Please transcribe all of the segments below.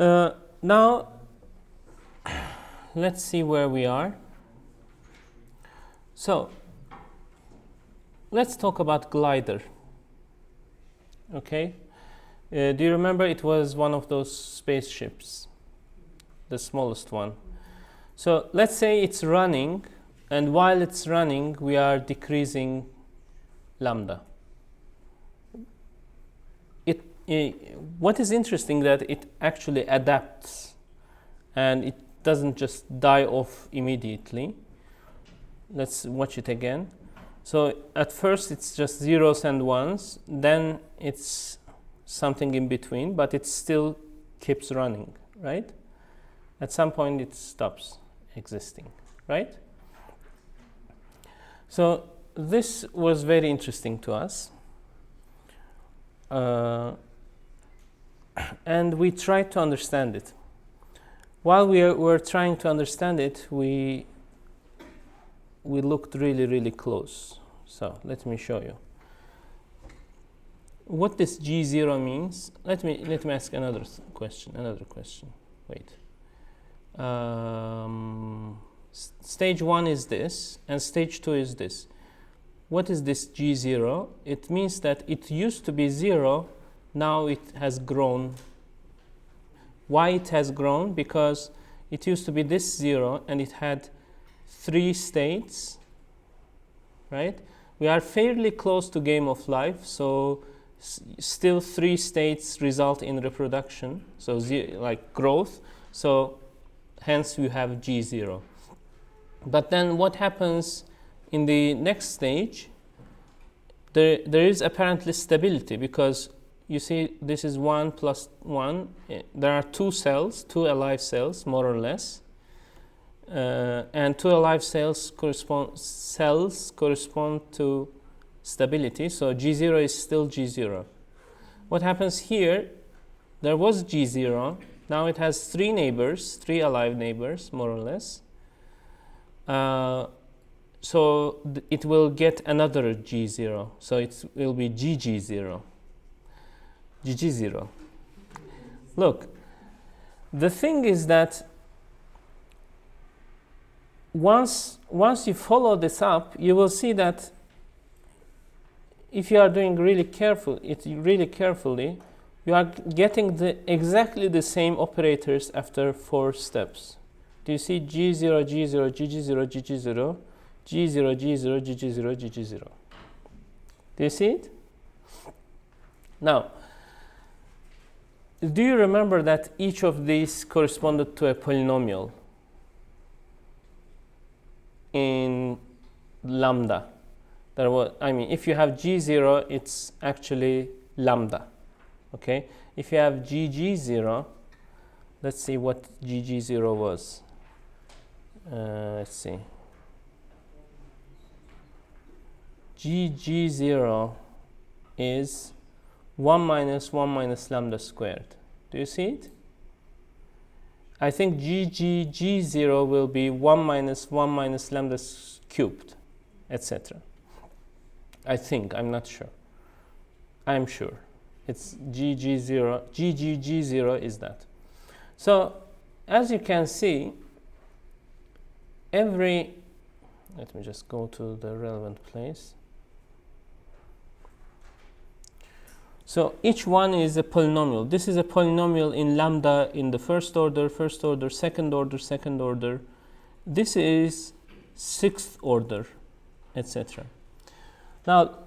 Now, let's see where we are. So, let's talk about glider. Okay? Do you remember it was one of those spaceships, the smallest one? So, let's say it's running, and while it's running, we are decreasing lambda. What is interesting that it actually adapts, and it doesn't just die off immediately. Let's watch it again. So at first it's just zeros and ones, then it's something in between, but it still keeps running, right? At some point it stops existing, right? So this was very interesting to us. And we tried to understand it. While we were trying to understand it, we looked really, really close. So let me show you. What this G0 means, let me ask another question. Wait. Stage 1 is this, and stage 2 is this. What is this G0? It means that it used to be 0, now it has grown. Why it has grown? Because it used to be this 0 and it had 3 states, right? We are fairly close to game of life, so still 3 states result in reproduction, so like growth, so hence you have G0. But then what happens in the next stage? There is apparently stability, because you see this is 1 plus 1. There are 2 cells, 2 alive cells, more or less. And 2 alive cells correspond to stability, so G0 is still G0. What happens here, there was G0, now it has 3 neighbors, 3 alive neighbors, more or less. So it will get another G0, so it will be GG0. GG0. Look, the thing is that once you follow this up, you will see that if you are doing really carefully, you are getting exactly the same operators after 4 steps. Do you see G0, G0, GG0, GG0, G0, G0, GG0, GG0? Do you see it? Now, do you remember that each of these corresponded to a polynomial in lambda? If you have G0, it's actually lambda. Okay? If you have GG0, let's see what GG0 was. Let's see. GG0 is 1 minus 1 minus lambda squared. Do you see it? I think GG0 will be 1 minus 1 minus lambda cubed, etc. I think, I'm not sure. I'm sure. It's GG0. GG0 is that. So, as you can see, let me just go to the relevant place. So each one is a polynomial. This is a polynomial in lambda in the first order, second order. This is 6th order, etc. Now,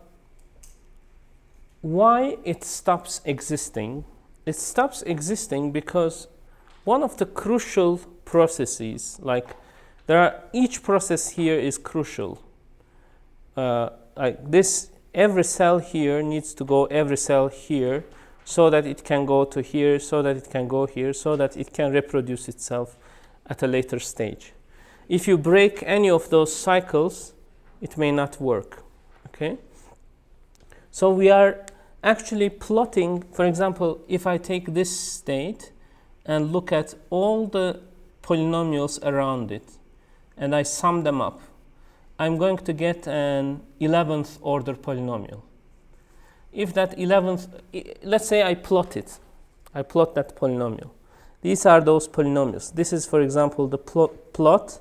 why it stops existing? It stops existing because one of the crucial processes, like each process here is crucial. Like this, every cell here needs to go every cell here, so that it can go to here, so that it can go here, so that it can reproduce itself at a later stage. If you break any of those cycles, it may not work. Okay? So we are actually plotting, for example, if I take this state and look at all the polynomials around it, and I sum them up, I'm going to get an 11th order polynomial. If that 11th, let's say I plot that polynomial, These are those polynomials. This is, for example, the plot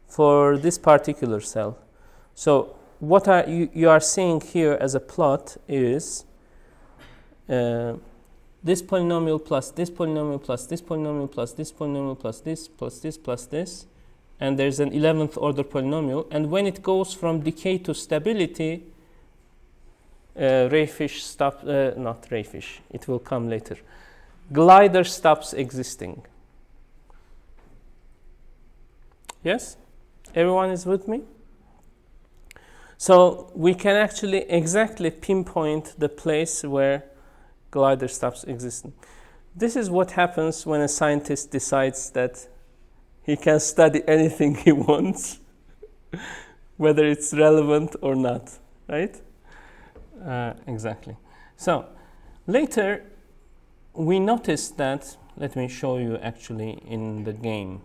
for this particular cell. So what you are seeing here as a plot is this polynomial plus this polynomial plus this polynomial plus this polynomial plus this plus this plus this, and there's an 11th order polynomial. And when it goes from decay to stability, Rayfish stops, not Rayfish, it will come later. Glider stops existing. Yes? Everyone is with me? So we can actually exactly pinpoint the place where glider stops existing. This is what happens when a scientist decides that he can study anything he wants, whether it's relevant or not, right? Exactly. So later we noticed that, let me show you actually in the game.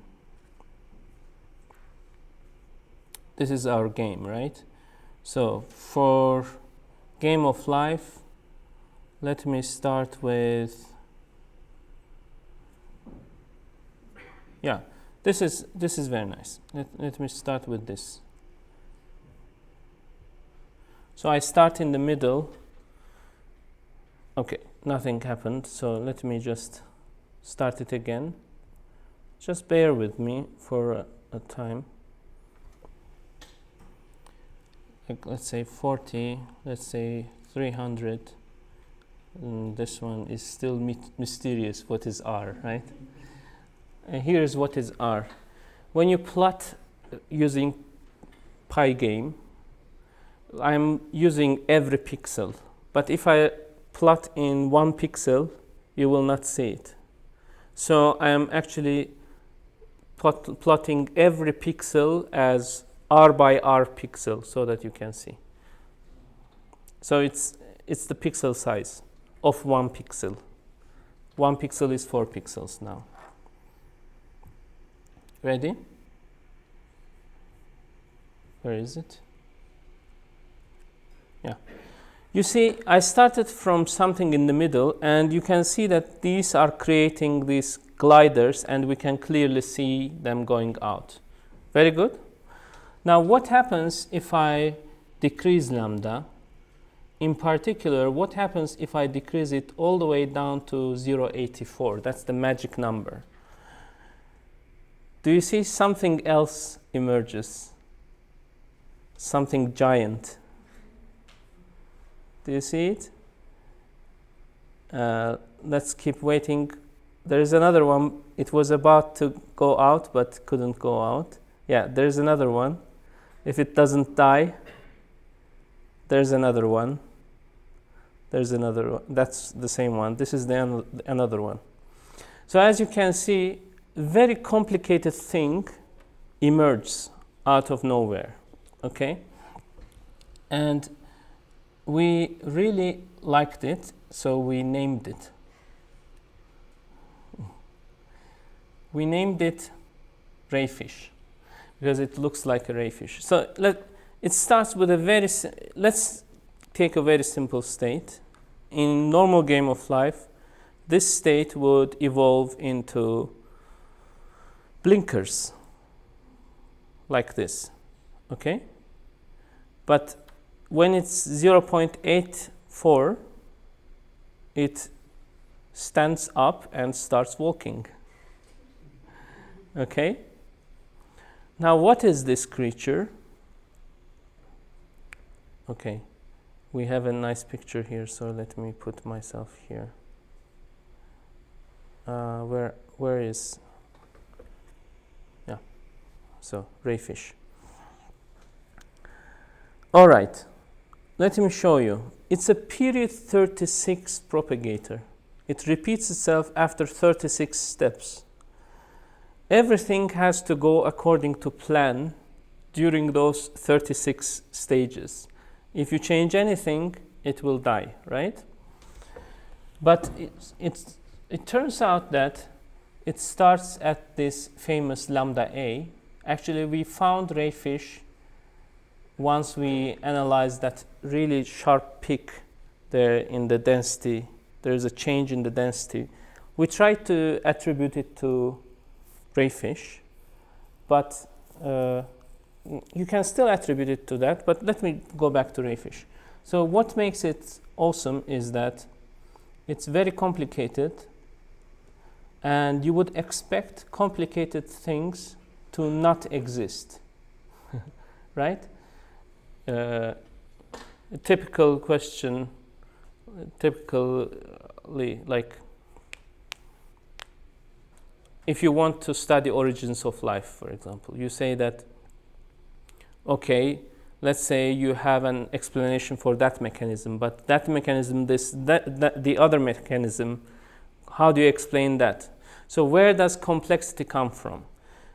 This is our game, right? So for game of life, let me start with, yeah, this is very nice. Let me start with this. So I start in the middle. Okay, nothing happened, so let me just start it again. Just bear with me for a time. Like, let's say 40, let's say 300. And this one is still mysterious. What is R, right? And here's what is R. When you plot using Pygame, I'm using every pixel. But if I plot in 1 pixel, you will not see it. So I am actually plotting every pixel as R by R pixel so that you can see. So it's the pixel size of 1 pixel. 1 pixel is 4 pixels now. Ready? Where is it? Yeah. You see, I started from something in the middle, and you can see that these are creating these gliders, and we can clearly see them going out. Very good. Now, what happens if I decrease lambda? In particular, what happens if I decrease it all the way down to 0.84? That's the magic number. Do you see something else emerges? Something giant. Do you see it? Let's keep waiting. There is another one. It was about to go out, but couldn't go out. Yeah, there's another one. If it doesn't die, there's another one. There's another one. That's the same one. This is the another one. So as you can see, a very complicated thing emerges out of nowhere. Okay? And we really liked it, so we named it. We named it Rayfish because it looks like a rayfish. So it starts with let's take a very simple state. In normal game of life, this state would evolve into blinkers like this, okay? But when it's 0.84, it stands up and starts walking, okay? Now, what is this creature? Okay, we have a nice picture here, so let me put myself here. Where is? Yeah, so Rayfish. All right, let me show you. It's a period 36 propagator. It repeats itself after 36 steps. Everything has to go according to plan during those 36 stages. If you change anything, it will die, right? But it turns out that it starts at this famous lambda A. Actually, we found Rayfish once we analyzed that really sharp peak there in the density. There is a change in the density We tried to attribute it to Rayfish, but you can still attribute it to that, but let me go back to Rayfish. So what makes it awesome is that it's very complicated, and you would expect complicated things to not exist, right? A typical question, typically, like, if you want to study origins of life, for example, you say that, okay, let's say you have an explanation for that mechanism, but that mechanism, the other mechanism, how do you explain that? So where does complexity come from?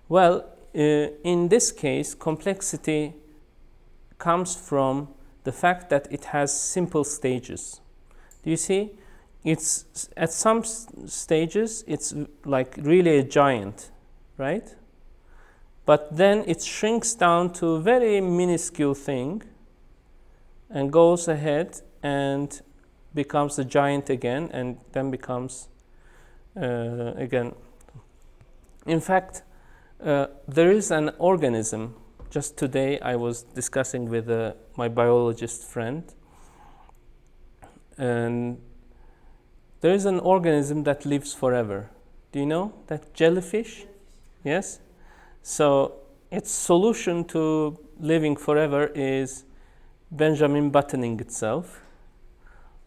Well, in this case, complexity comes from the fact that it has simple stages. Do you see? It's at some stages, it's like really a giant, right? But then it shrinks down to a very minuscule thing and goes ahead and becomes a giant again, and then becomes again. In fact, there is an organism. Just today I was discussing with my biologist friend, and there is an organism that lives forever. Do you know that jellyfish? Yes? So its solution to living forever is Benjamin buttoning itself.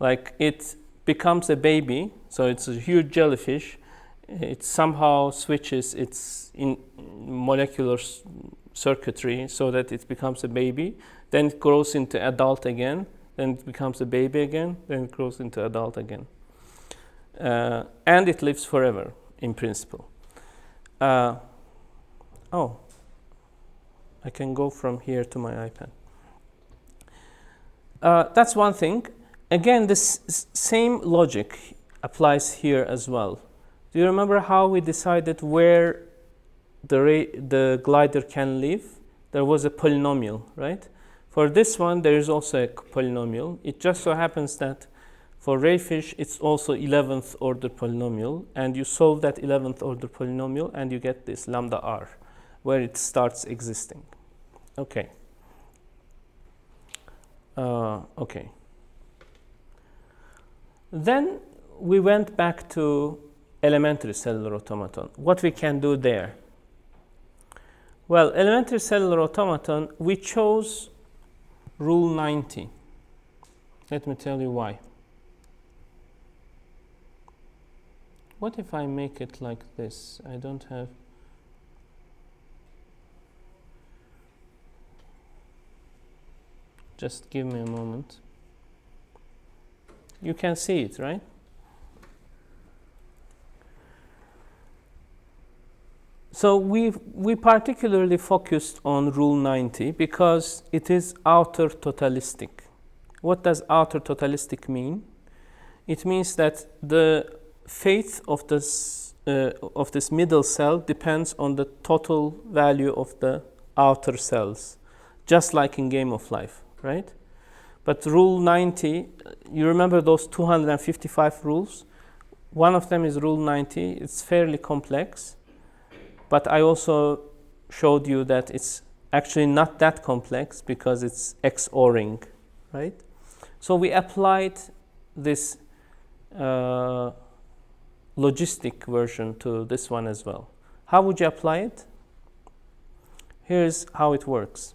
Like, it becomes a baby, so it's a huge jellyfish. It somehow switches its molecular circuitry so that it becomes a baby. Then it grows into adult again. Then it becomes a baby again. Then it grows into adult again. And it lives forever, in principle. Oh, I can go from here to my iPad. That's one thing. Again, this same logic applies here as well. Do you remember how we decided where the glider can live? There was a polynomial, right? For this one, there is also a polynomial. It just so happens that for Rayfish, it's also 11th order polynomial, and you solve that 11th order polynomial, and you get this lambda r, where it starts existing. Okay. Okay. Then we went back to elementary cellular automaton. What we can do there? Well, elementary cellular automaton, we chose rule 90. Let me tell you why. What if I make it like this? I don't have... Just give me a moment. You can see it, right? So we particularly focused on rule 90 because it is outer totalistic. What does outer totalistic mean? It means that the fate of this middle cell depends on the total value of the outer cells, just like in Game of Life, right? But rule 90, you remember those 255 rules? One of them is rule 90. It's fairly complex, but I also showed you that it's actually not that complex because it's XORing, right? So we applied this logistic version to this one as well. How would you apply it? Here's how it works.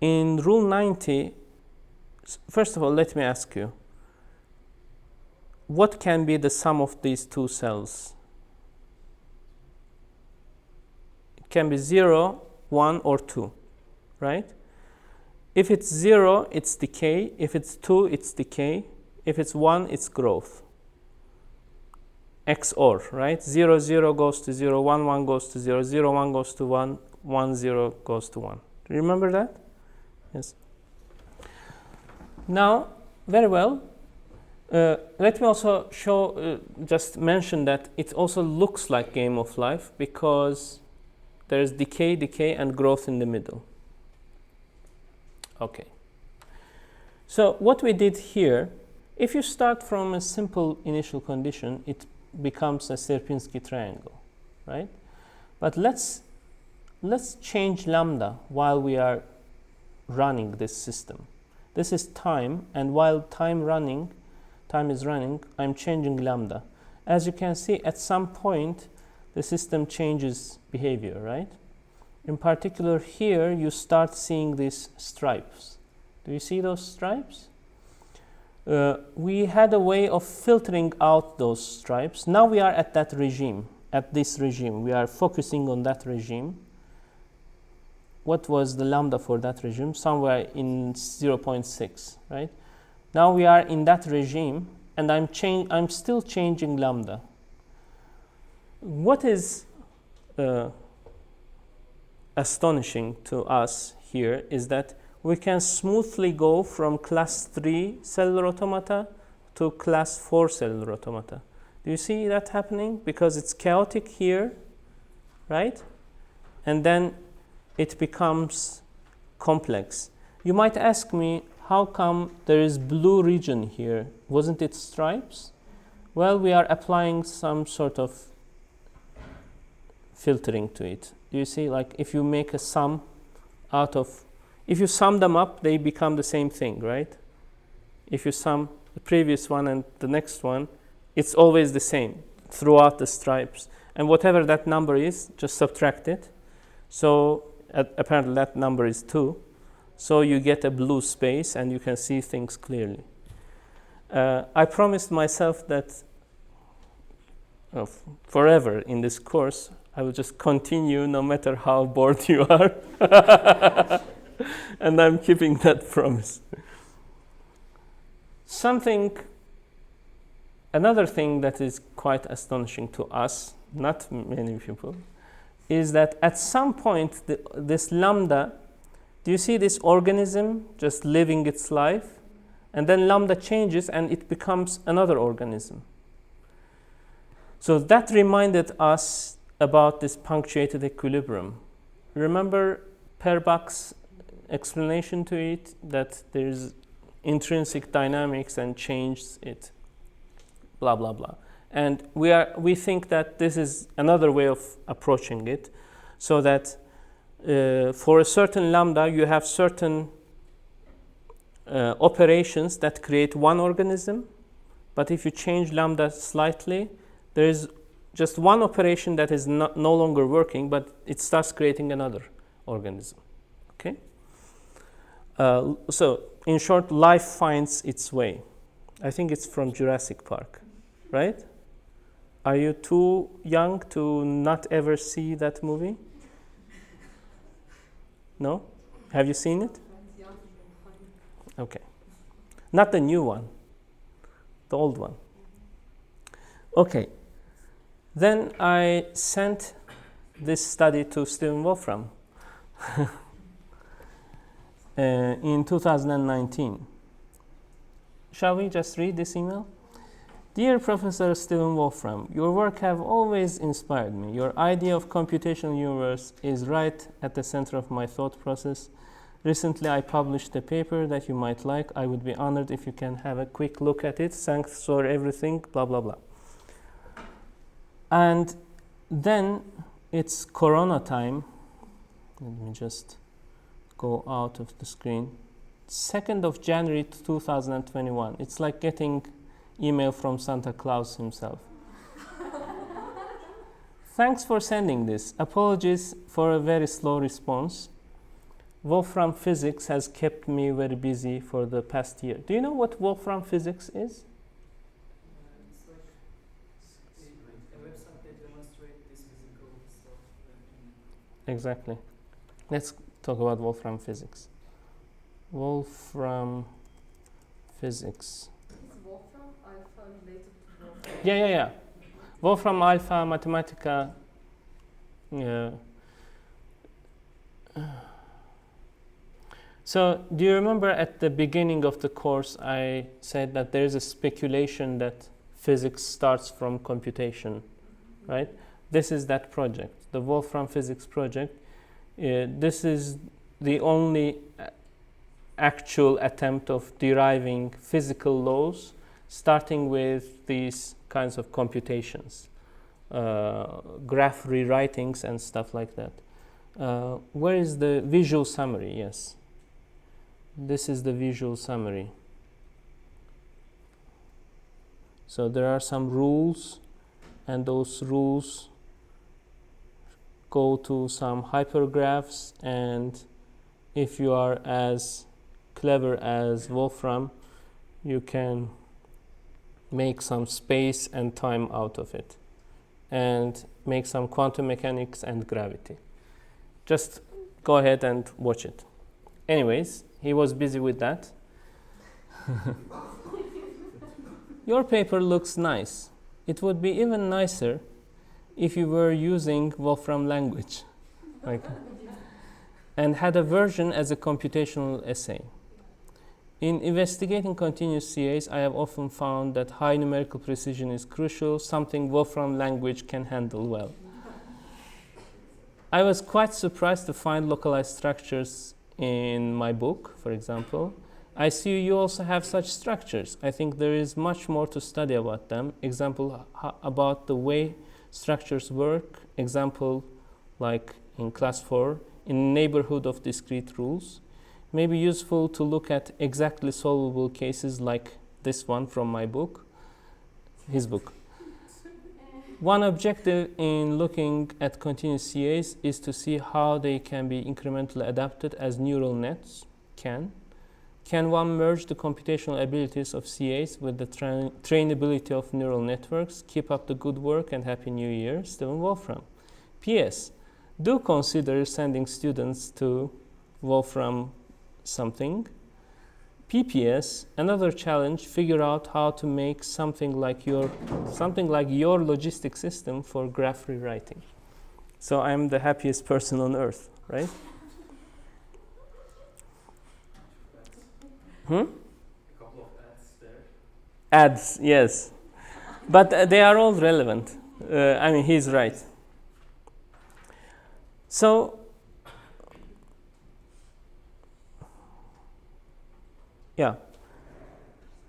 In rule 90, first of all, let me ask you, what can be the sum of these two cells? It can be 0, 1, or 2, right? If it's 0, it's decay. If it's 2, it's decay. If it's 1, it's growth. XOR, right? 0, 0 goes to 0, 1, 1 goes to 0, 0, 1 goes to 1, 1, 0 goes to 1. Do you remember that? Yes. Now, very well. Let me also show, just mention that it also looks like Game of Life because there is decay, decay, and growth in the middle. Okay. So what we did here, if you start from a simple initial condition, it becomes a Sierpinski triangle, right? But let's change lambda while we are running this system. This is time, and while time is running, I'm changing lambda. As you can see, at some point, the system changes behavior, right? In particular, here you start seeing these stripes. Do you see those stripes? We had a way of filtering out those stripes. Now we are at that regime, at this regime. We are focusing on that regime. What was the lambda for that regime? Somewhere in 0.6, right? Now we are in that regime, and I'm still changing lambda. What is astonishing to us here is that we can smoothly go from class 3 cellular automata to class 4 cellular automata. Do you see that happening? Because it's chaotic here, right? And then it becomes complex. You might ask me, how come there is blue region here? Wasn't it stripes? Well, we are applying some sort of filtering to it. Do you see, like if you make a sum out of, if you sum them up, they become the same thing, right? If you sum the previous one and the next one, it's always the same throughout the stripes. And whatever that number is, just subtract it. So apparently that number is 2. So you get a blue space and you can see things clearly. I promised myself that forever in this course, I will just continue no matter how bored you are. And I'm keeping that promise. Another thing that is quite astonishing to us, not many people, is that at some point, this lambda, do you see this organism just living its life? And then lambda changes and it becomes another organism. So that reminded us about this punctuated equilibrium. Remember Per-Bach's explanation to it, that there's intrinsic dynamics and changes it, blah, blah, blah. And we think that this is another way of approaching it, so that for a certain lambda, you have certain operations that create one organism, but if you change lambda slightly, there is just one operation that is no longer working, but it starts creating another organism. Okay? So, in short, life finds its way. I think it's from Jurassic Park, right? Are you too young to not ever see that movie? No? Have you seen it? Okay. Not the new one, the old one. Okay. Then I sent this study to Stephen Wolfram in 2019. Shall we just read this email? Dear Professor Stephen Wolfram, your work have always inspired me. Your idea of computational universe is right at the center of my thought process. Recently, I published a paper that you might like. I would be honored if you can have a quick look at it. Thanks for everything, blah, blah, blah. And then it's Corona time. Let me just go out of the screen. 2nd of January 2021. It's like getting email from Santa Claus himself. Thanks for sending this. Apologies for a very slow response. Wolfram physics has kept me very busy for the past year. Do you know what Wolfram physics is? It's like a website that demonstrates this physical stuff. Exactly. Let's talk about Wolfram physics. Wolfram physics. Is Wolfram alpha related to Wolfram? Yeah. Wolfram alpha Mathematica. So, do you remember at the beginning of the course I said that there is a speculation that physics starts from computation, right? This is that project, the Wolfram physics project. This is the only actual attempt of deriving physical laws, starting with these kinds of computations, graph rewritings and stuff like that. Where is the visual summary? Yes. This is the visual summary. So there are some rules, and those rules go to some hypergraphs, and if you are as clever as Wolfram, you can make some space and time out of it and make some quantum mechanics and gravity. Just go ahead and watch it. Anyways, he was busy with that. Your paper looks nice. It would be even nicer if you were using Wolfram language, and had a version as a computational essay. In investigating continuous CAs, I have often found that high numerical precision is crucial, something Wolfram language can handle well. I was quite surprised to find localized structures in my book, for example. I see you also have such structures. I think there is much more to study about them. Example, about the way structures work. Example, like in class 4, in neighborhood of discrete rules. May be useful to look at exactly solvable cases like this one from my book, his book. One objective in looking at continuous CAs is to see how they can be incrementally adapted as neural nets can. Can one merge the computational abilities of CAs with the trainability of neural networks? Keep up the good work and Happy New Year, Steven Wolfram. P.S. Do consider sending students to Wolfram something. PPS, another challenge, figure out how to make something like your logistic system for graph rewriting. So I'm the happiest person on earth, right? A couple of ads there. Ads, yes. But they are all relevant. I mean, he's right. So, yeah,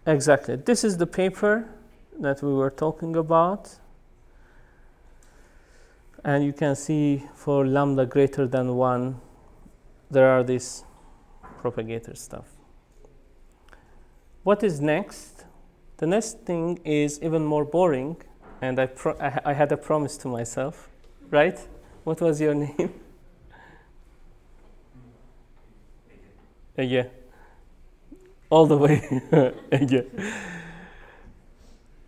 exactly. This is the paper that we were talking about. And you can see for lambda greater than 1, there are these propagator stuff. What is next? The next thing is even more boring, and I had a promise to myself, right? What was your name? Yeah. All the way. Yeah.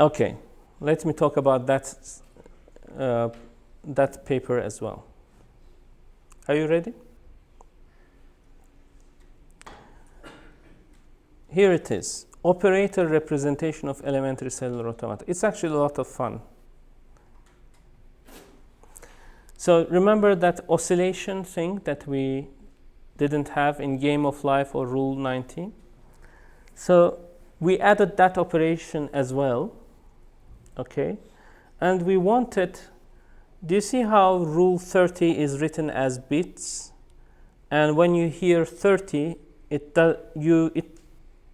Okay, let me talk about that paper as well. Are you ready? Here it is, operator representation of elementary cellular automata. It's actually a lot of fun. So remember that oscillation thing that we didn't have in Game of Life or Rule 90? So we added that operation as well, okay? And we wanted, do you see how Rule 30 is written as bits? And when you hear 30, it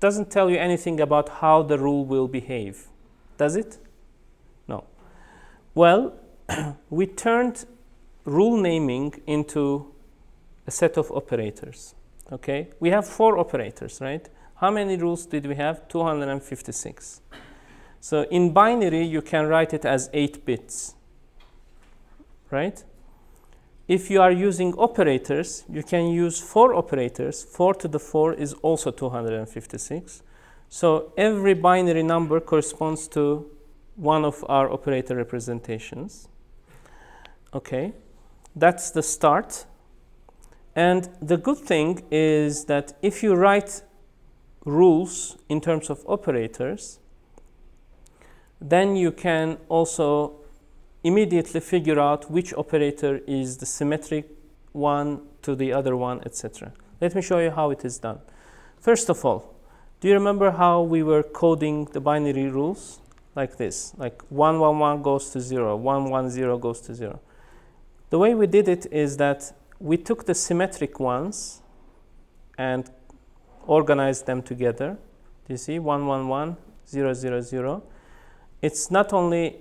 doesn't tell you anything about how the rule will behave, does it? No. Well, we turned rule naming into a set of operators, okay? We have 4 operators, right? How many rules did we have? 256. So in binary, you can write it as 8 bits, right? If you are using operators, you can use 4 operators. 4 to the 4 is also 256. So every binary number corresponds to one of our operator representations. Okay, that's the start. And the good thing is that if you write rules in terms of operators, then you can also immediately figure out which operator is the symmetric one to the other one, etc. Let me show you how it is done. First of all, do you remember how we were coding the binary rules? Like this, like 111 goes to 0, 110 goes to 0. The way we did it is that we took the symmetric ones and organized them together. Do you see? 111, 000. it's not only,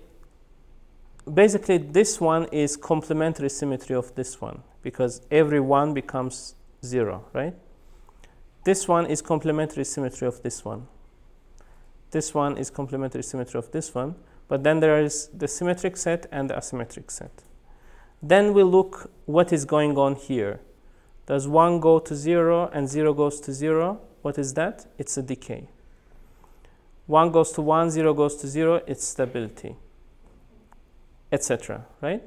basically this one is complementary symmetry of this one, because every 1 becomes 0, right? This one is complementary symmetry of this one. This one is complementary symmetry of this one. But then there is the symmetric set and the asymmetric set. Then we look what is going on here. Does 1 go to 0 and 0 goes to 0? What is that? It's a decay. 1 goes to 1, 0 goes to 0, it's stability, etc. Right?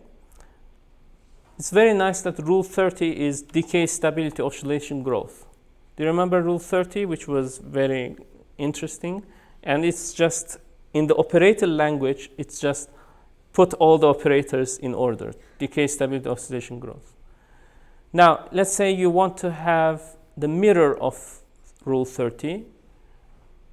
It's very nice that rule 30 is decay, stability, oscillation, growth. Do you remember rule 30, which was very interesting? And it's just, in the operator language, it's just put all the operators in order. Decay, stability, oscillation, growth. Now, let's say you want to have the mirror of rule 30.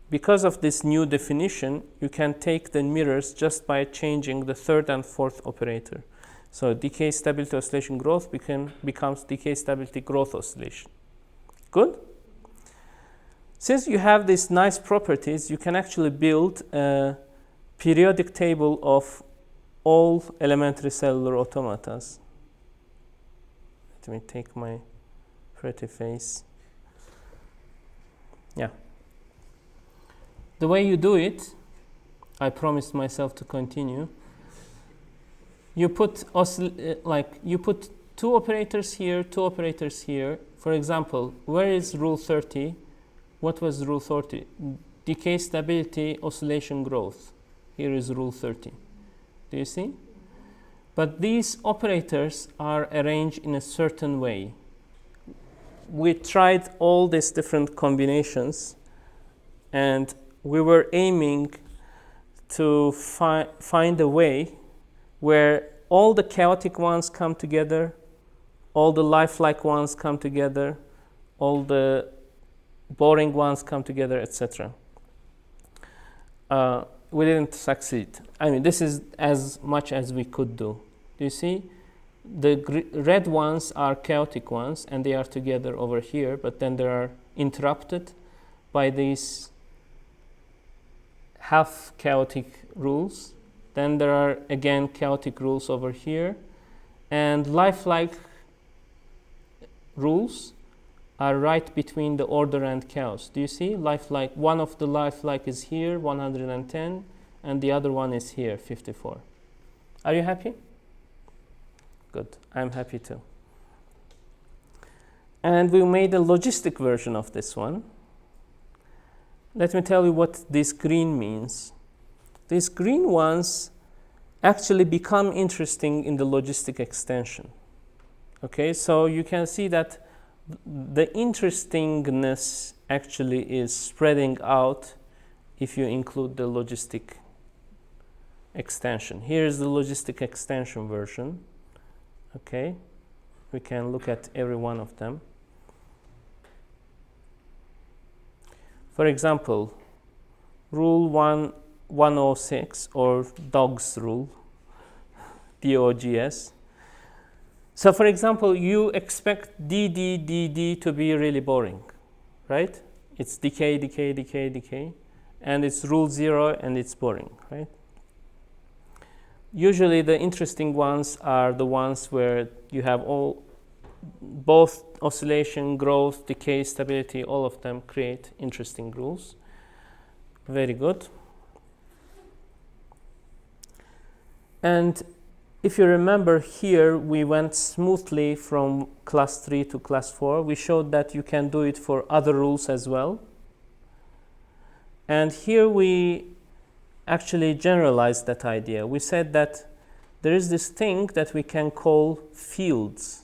Because of this new definition, you can take the mirrors just by changing the third and fourth operator. So decay, stability, oscillation, growth becomes decay, stability, growth, oscillation. Good? Since you have these nice properties, you can actually build a periodic table of all elementary cellular automatas. Let me take my pretty face. Yeah. The way you do it, I promised myself to continue. You put you put 2 operators here, 2 operators here. For example, where is rule 30? What was rule 30? Decay, stability, oscillation, growth. Here is rule 30. Do you see? But these operators are arranged in a certain way. We tried all these different combinations, and we were aiming to find a way where all the chaotic ones come together, all the lifelike ones come together, all the boring ones come together, etc. We didn't succeed. I mean, this is as much as we could do. Do you see? The red ones are chaotic ones, and they are together over here, but then they are interrupted by these half chaotic rules. Then there are again chaotic rules over here, and lifelike rules are right between the order and chaos. Do you see? Lifelike, one of the lifelike is here, 110, and the other one is here, 54. Are you happy? Good. I'm happy too. And we made a logistic version of this one. Let me tell you what this green means. These green ones actually become interesting in the logistic extension. Okay, so you can see that the interestingness actually is spreading out if you include the logistic extension. Here is the logistic extension version. Okay, we can look at every one of them. For example, rule 106, or DOGS rule, DOGS. So for example, you expect DD to be really boring, right? It's decay, decay, decay, decay, and it's rule 0 and it's boring, right? Usually the interesting ones are the ones where you have both oscillation, growth, decay, stability, all of them create interesting rules. Very good. And if you remember here, we went smoothly from class 3 to class 4. We showed that you can do it for other rules as well. And here we actually generalized that idea. We said that there is this thing that we can call fields.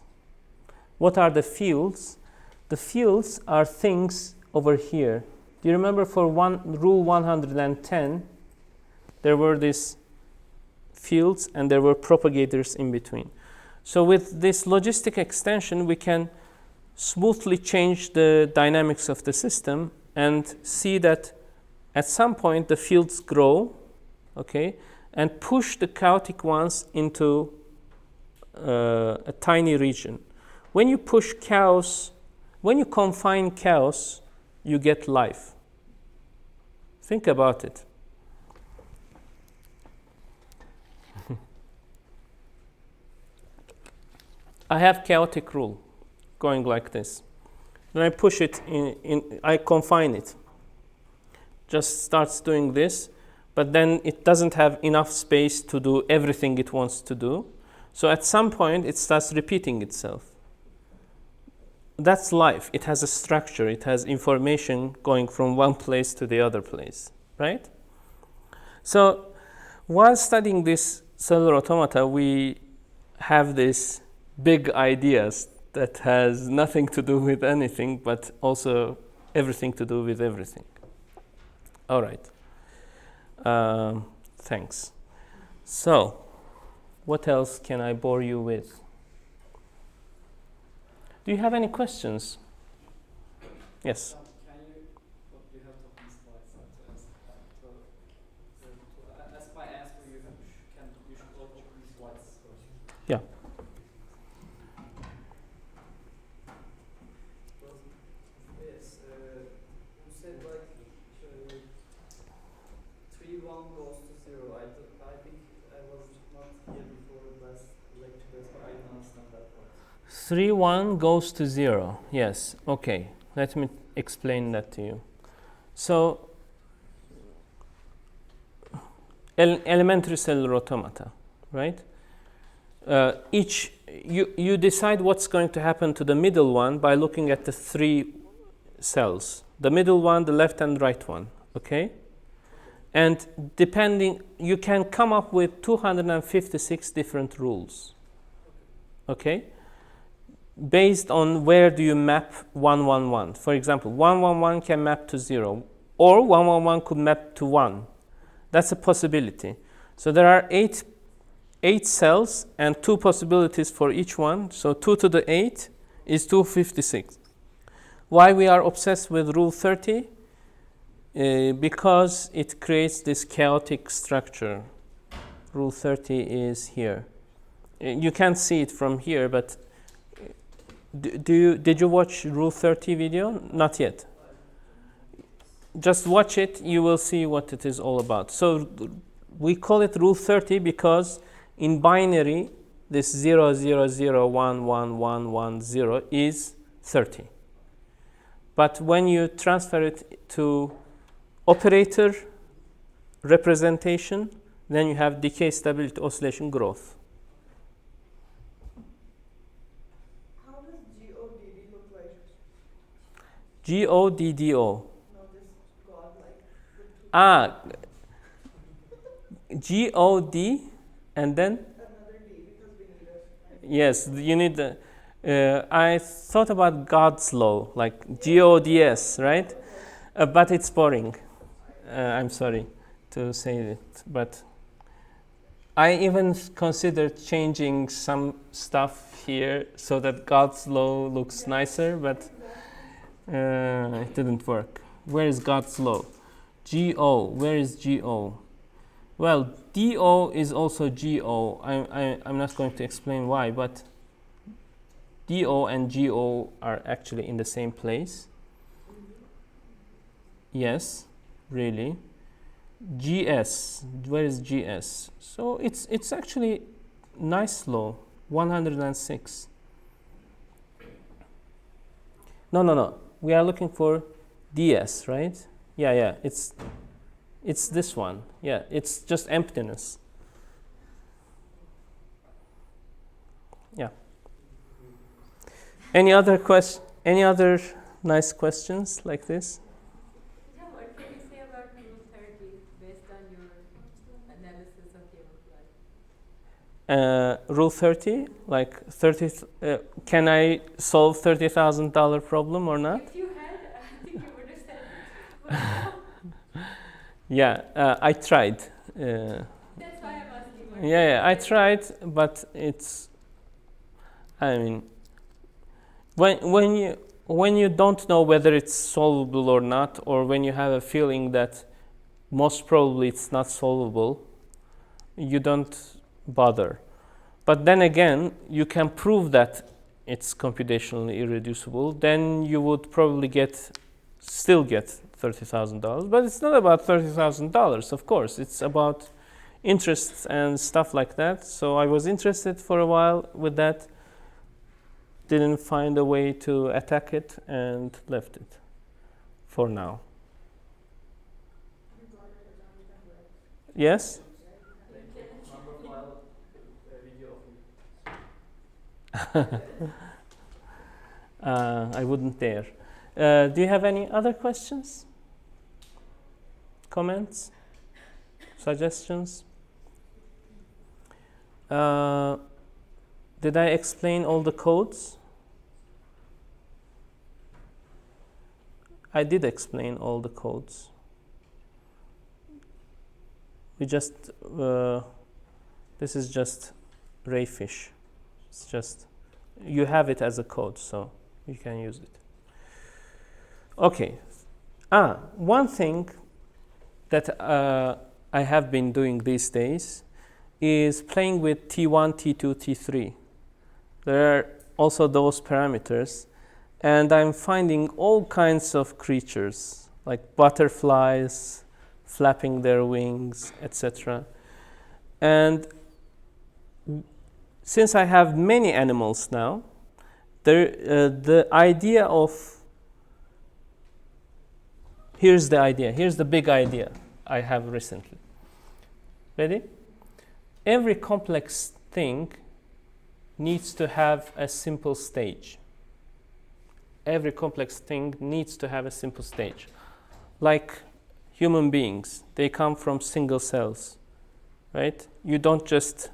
What are the fields? The fields are things over here. Do you remember for rule 110, there were these fields and there were propagators in between. So with this logistic extension, we can smoothly change the dynamics of the system and see that at some point the fields grow, okay, and push the chaotic ones into a tiny region. When you push chaos, when you confine chaos, you get life. Think about it. I have chaotic rule going like this. Then I push it I confine it. Just starts doing this, but then it doesn't have enough space to do everything it wants to do. So at some point, it starts repeating itself. That's life. It has a structure. It has information going from one place to the other place, right? So while studying this cellular automata, we have these big ideas that has nothing to do with anything, but also everything to do with everything. All right. Thanks. So, what else can I bore you with? Do you have any questions? Yes. Can you, what you have to these slides, as my answer, you should open these slides. Yeah. Yes, you said like 3-1 goes to 0. I think I was not here before the last lecture, so I didn't understand that part. 3-1 goes to 0. Yes. Okay. Let me explain that to you. So, elementary cellular automata, right? You decide what's going to happen to the middle one by looking at the 3 cells. The middle one, the left and right one, okay? And depending, you can come up with 256 different rules, okay? Based on where do you map 1, 1, 1. For example, 1, 1, 1 can map to 0, or 1, 1, 1 could map to 1. That's a possibility. So there are 8 cells and 2 possibilities for each one. So 2 to the 8 is 256. Why we are obsessed with rule 30? Because it creates this chaotic structure. Rule 30 is here. You can't see it from here, but did you watch Rule 30 video? Not yet. Just watch it, you will see what it is all about. So we call it Rule 30 because in binary, this 0, 0, 0, 1, 1, 1, 1, 0 is 30. But when you transfer it to operator representation, then you have decay, stability, oscillation, growth. How does GODD look like? GODDO. No, this God-like. GOD and then? Another D because we need it. Yes, you need the. I thought about God's law, like GODS, right? But it's boring. I'm sorry to say it, but I even considered changing some stuff here so that God's law looks nicer, but it didn't work. Where is God's law? GO. Where is GO? Well, DO is also GO. I'm not going to explain why, but DO and GO are actually in the same place. Yes, really. GS, where is GS? So it's actually nice law, 106. No. We are looking for DS, right? Yeah, it's this one. Yeah, it's just emptiness. Yeah. Any other nice questions like this? Yeah, what can you say about Rule 30 based on your analysis of your reply? Rule 30, like 30. Can I solve $30,000 problem or not? If you had, I think you would have said it. Yeah, I tried. That's why I'm asking. What Yeah, I tried, but it's. I mean, when you don't know whether it's solvable or not, or when you have a feeling that most probably it's not solvable, you don't bother. But then again, you can prove that it's computationally irreducible, then you would probably still get $30,000. But it's not about $30,000, of course. It's about interests and stuff like that. So I was interested for a while with that. didn't find a way to attack it and left it for now. Yes? Number file video of you. I wouldn't dare. Do you have any other questions? Comments? Suggestions? Did I explain all the codes? I did explain all the codes. We just, this is just Rayfish. It's just, you have it as a code, so you can use it. Okay. One thing that I have been doing these days is playing with T1, T2, T3. There are also those parameters, and I'm finding all kinds of creatures, like butterflies, flapping their wings, etc. And since I have many animals now, the idea of, here's the big idea I have recently. Ready? Every complex thing needs to have a simple stage. Every complex thing needs to have a simple stage. Like human beings, they come from single cells, right? You don't just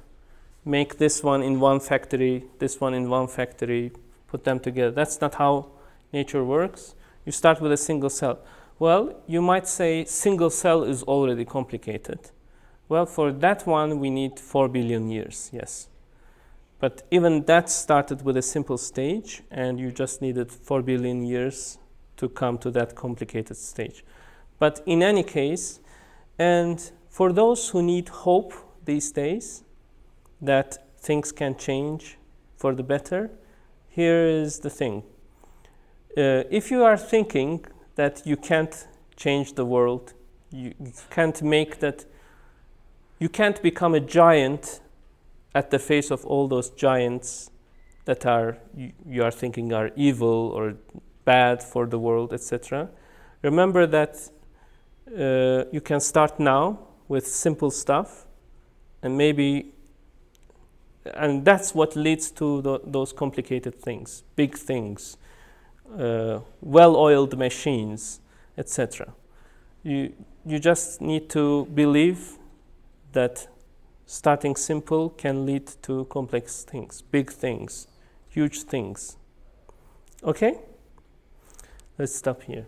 make this one in one factory, this one in one factory, put them together. That's not how nature works. You start with a single cell. Well, you might say single cell is already complicated. Well, for that one, we need 4 billion years, yes. But even that started with a simple stage, and you just needed 4 billion years to come to that complicated stage. But in any case, and for those who need hope these days that things can change for the better, here is the thing. If you are thinking that you can't change the world, you can't make that, you can't become a giant at the face of all those giants that are you are thinking are evil or bad for the world, etc. Remember that you can start now with simple stuff, and maybe, and that's what leads to those complicated things, big things, well-oiled machines, etc. You just need to believe that starting simple can lead to complex things, big things, huge things. Okay? Let's stop here.